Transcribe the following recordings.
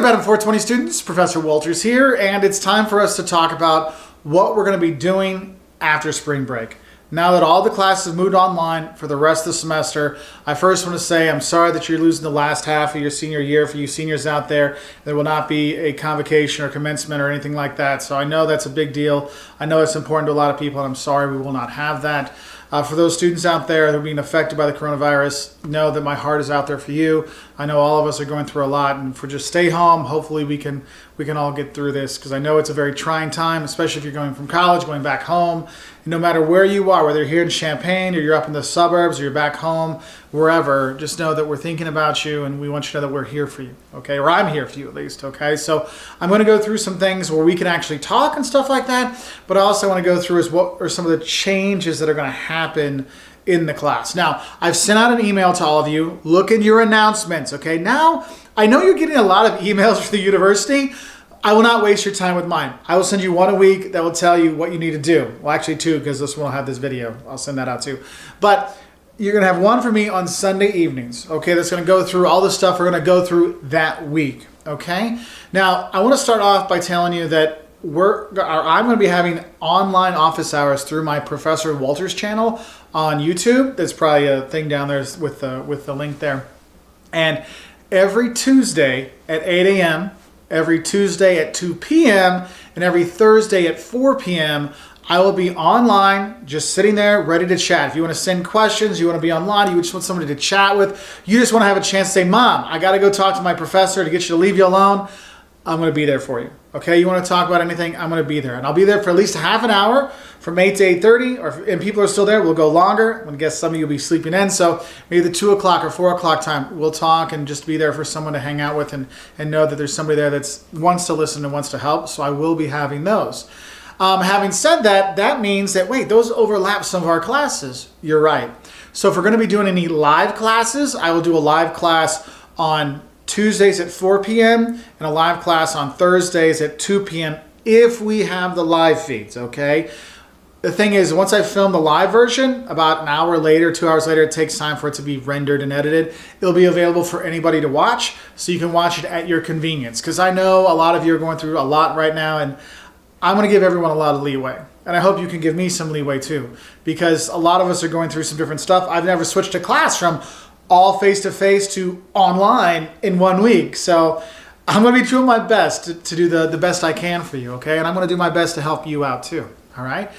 there, BADM 420 students. Professor Wolters here, and it's time for us to talk about what we're going to be doing after spring break. Now that all the classes have moved online for the rest of the semester, I first want to say I'm sorry that you're losing the last half of your senior year. For you seniors out there, there will not be a convocation or commencement or anything like that. So I know that's a big deal. I know it's important to a lot of people, and I'm sorry we will not have that. For those students out there that are being affected by the coronavirus, know that my heart is out there for you. I know all of us are going through a lot, and for just stay home, hopefully we can all get through this, because I know it's a very trying time, especially if you're going from college, going back home. No matter where you are, whether you're here in Champaign or you're up in the suburbs or you're back home, wherever, just know that we're thinking about you and we want you to know that we're here for you, okay? Or I'm here for you at least, okay? So I'm going to go through some things where we can actually talk and stuff like that, but I also want to go through is what are some of the changes that are going to happen in the class. Now, I've sent out an email to all of you. Look in your announcements, okay? Now, I know you're getting a lot of emails from the university. I will not waste your time with mine. I will send you one a week that will tell you what you need to do. Well, actually two, because this one will have this video. I'll send that out too. But you're going to have one for me on Sunday evenings, okay? That's going to go through all the stuff we're going to go through that week, okay? Now, I want to start off by telling you that I'm going to be having online office hours through my Professor Wolters channel on YouTube. There's probably a thing down there with the link there. And every Tuesday at 8 a.m., every Tuesday at 2 p.m., and every Thursday at 4 p.m., I will be online, just sitting there, ready to chat. If you want to send questions, you want to be online, you just want somebody to chat with, you just want to have a chance to say, Mom, I got to go talk to my professor to get you to leave you alone, I'm going to be there for you. Okay, you want to talk about anything, I'm going to be there. And I'll be there for at least half an hour from 8 to 8:30, and people are still there, we'll go longer. I'm going to guess some of you will be sleeping in, so maybe the 2 o'clock or 4 o'clock time, we'll talk and just be there for someone to hang out with and know that there's somebody there that wants to listen and wants to help, so I will be having those. Having said that, that means that, wait, those overlap some of our classes. You're right. So if we're going to be doing any live classes, I will do a live class on Tuesdays at 4 p.m. and a live class on Thursdays at 2 p.m. if we have the live feeds, okay? The thing is, once I film the live version, about an hour later, 2 hours later, it takes time for it to be rendered and edited. It'll be available for anybody to watch, so you can watch it at your convenience. Because I know a lot of you are going through a lot right now, and I'm going to give everyone a lot of leeway. And I hope you can give me some leeway too, because a lot of us are going through some different stuff. I've never switched a class from all face-to-face to online in 1 week. So I'm going to be doing my best to do the best I can for you, okay? And I'm going to do my best to help you out too, all right?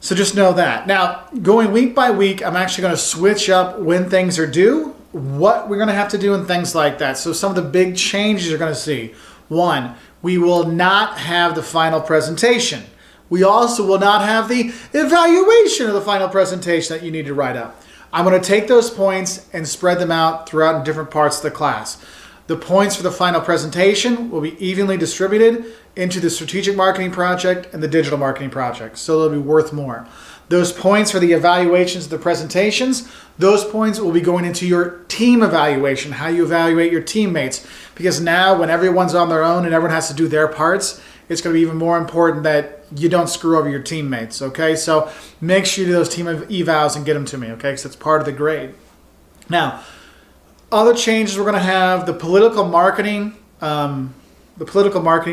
So just know that. Now, going week by week, I'm actually going to switch up when things are due, what we're going to have to do and things like that. So some of the big changes you're going to see. One, we will not have the final presentation. We also will not have the evaluation of the final presentation that you need to write up. I'm going to take those points and spread them out throughout in different parts of the class. The points for the final presentation will be evenly distributed into the strategic marketing project and the digital marketing project, so they'll be worth more. Those points for the evaluations of the presentations, those points will be going into your team evaluation, how you evaluate your teammates. Because now when everyone's on their own and everyone has to do their parts, it's going to be even more important that you don't screw over your teammates, okay? So make sure you do those team evals and get them to me, okay? Because it's part of the grade. Now, other changes we're going to have, the political marketing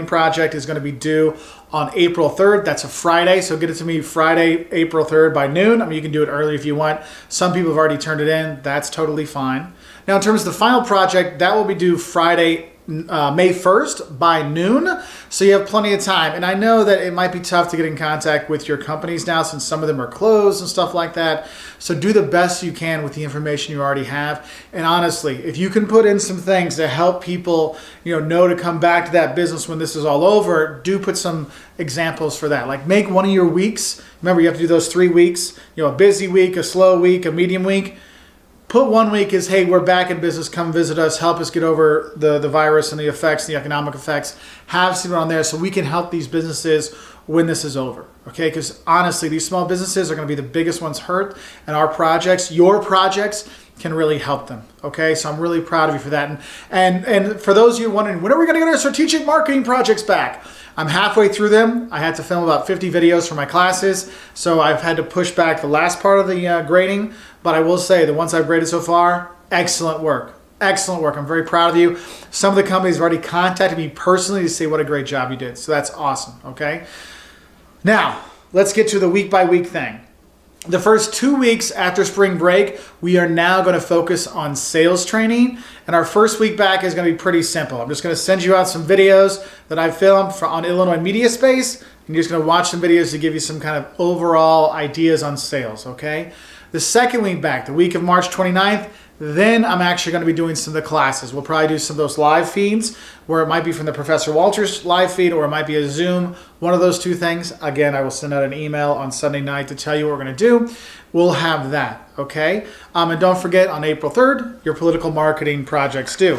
project is going to be due on April 3rd. That's a Friday, so get it to me Friday, April 3rd by noon. I mean, you can do it early if you want. Some people have already turned it in. That's totally fine. Now, in terms of the final project, that will be due Friday, May 1st by noon, so you have plenty of time. And I know that it might be tough to get in contact with your companies now since some of them are closed and stuff like that. So do the best you can with the information you already have. And honestly, if you can put in some things to help people, know to come back to that business when this is all over, do put some examples for that. Like make one of your weeks, remember you have to do those 3 weeks, a busy week, a slow week, a medium week. Put 1 week as, hey, we're back in business, come visit us, help us get over the virus and the effects, the economic effects. Have something on there so we can help these businesses when this is over, okay? Because honestly, these small businesses are going to be the biggest ones hurt, and our projects, your projects, can really help them, okay? So I'm really proud of you for that. And for those of you wondering, when are we going to get our strategic marketing projects back? I'm halfway through them. I had to film about 50 videos for my classes, so I've had to push back the last part of the grading, but I will say the ones I've graded so far, excellent work. excellent work. I'm very proud of you. Some of the companies have already contacted me personally to say what a great job you did. So that's awesome, okay? Now, let's get to the week-by-week thing. The first 2 weeks after spring break, we are now going to focus on sales training. And our first week back is going to be pretty simple. I'm just going to send you out some videos that I filmed on Illinois Media Space. And you're just going to watch some videos to give you some kind of overall ideas on sales, okay? The second week back, the week of March 29th, then I'm actually going to be doing some of the classes. We'll probably do some of those live feeds where it might be from the Professor Wolters live feed or it might be a Zoom, one of those two things. Again, I will send out an email on Sunday night to tell you what we're going to do. We'll have that, okay? And don't forget, on April 3rd, your political marketing project's due.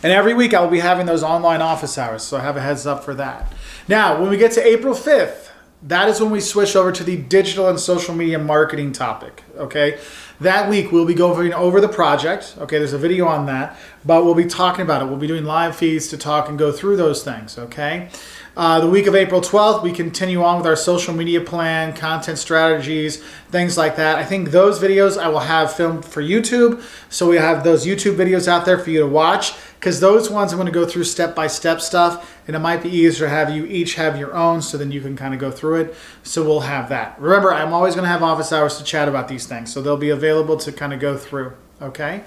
And every week I will be having those online office hours, so I have a heads up for that. Now, when we get to April 5th, that is when we switch over to the digital and social media marketing topic, okay? That week, we'll be going over the project. Okay, there's a video on that, but we'll be talking about it. We'll be doing live feeds to talk and go through those things, okay? The week of April 12th, we continue on with our social media plan, content strategies, things like that. I think those videos I will have filmed for YouTube, so we have those YouTube videos out there for you to watch, because those ones I'm going to go through step-by-step stuff, and it might be easier to have you each have your own, so then you can kind of go through it. So we'll have that. Remember, I'm always going to have office hours to chat about these things, so they'll be available to kind of go through, okay?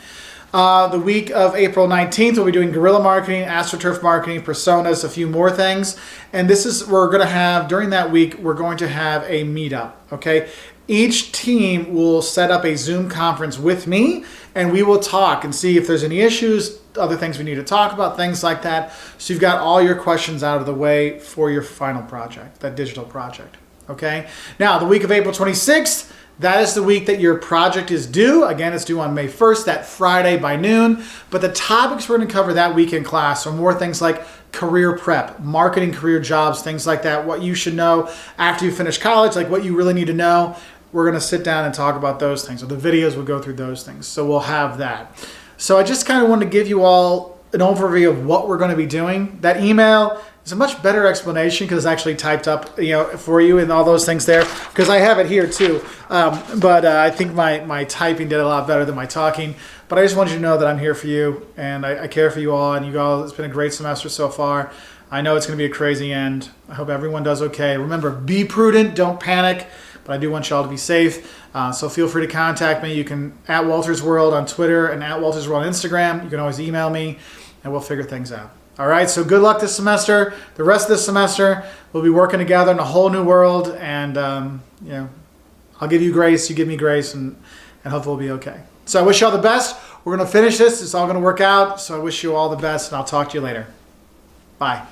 The week of April 19th, we'll be doing guerrilla marketing, AstroTurf marketing, personas, a few more things. And this is, we're going to have, during that week, we're going to have a meetup, okay? Each team will set up a Zoom conference with me, and we will talk and see if there's any issues, other things we need to talk about, things like that. So you've got all your questions out of the way for your final project, that digital project, okay? Now, the week of April 26th, that is the week that your project is due. Again, it's due on May 1st, that Friday by noon. But the topics we're going to cover that week in class are more things like career prep, marketing career jobs, things like that, what you should know after you finish college, like what you really need to know. We're going to sit down and talk about those things. So the videos will go through those things. So we'll have that. So I just kind of wanted to give you all an overview of what we're going to be doing. That email is a much better explanation because it's actually typed up, for you and all those things there. Because I have it here too, but I think my typing did a lot better than my talking. But I just wanted you to know that I'm here for you and I care for you all. And you all, it's been a great semester so far. I know it's going to be a crazy end. I hope everyone does okay. Remember, be prudent, don't panic. But I do want y'all to be safe. So feel free to contact me. You can at Wolters World on Twitter and at Wolters World on Instagram. You can always email me and we'll figure things out. All right, so good luck this semester. The rest of this semester, we'll be working together in a whole new world. And, I'll give you grace, you give me grace, and hopefully we'll be okay. So I wish y'all the best. We're going to finish this. It's all going to work out. So I wish you all the best, and I'll talk to you later. Bye.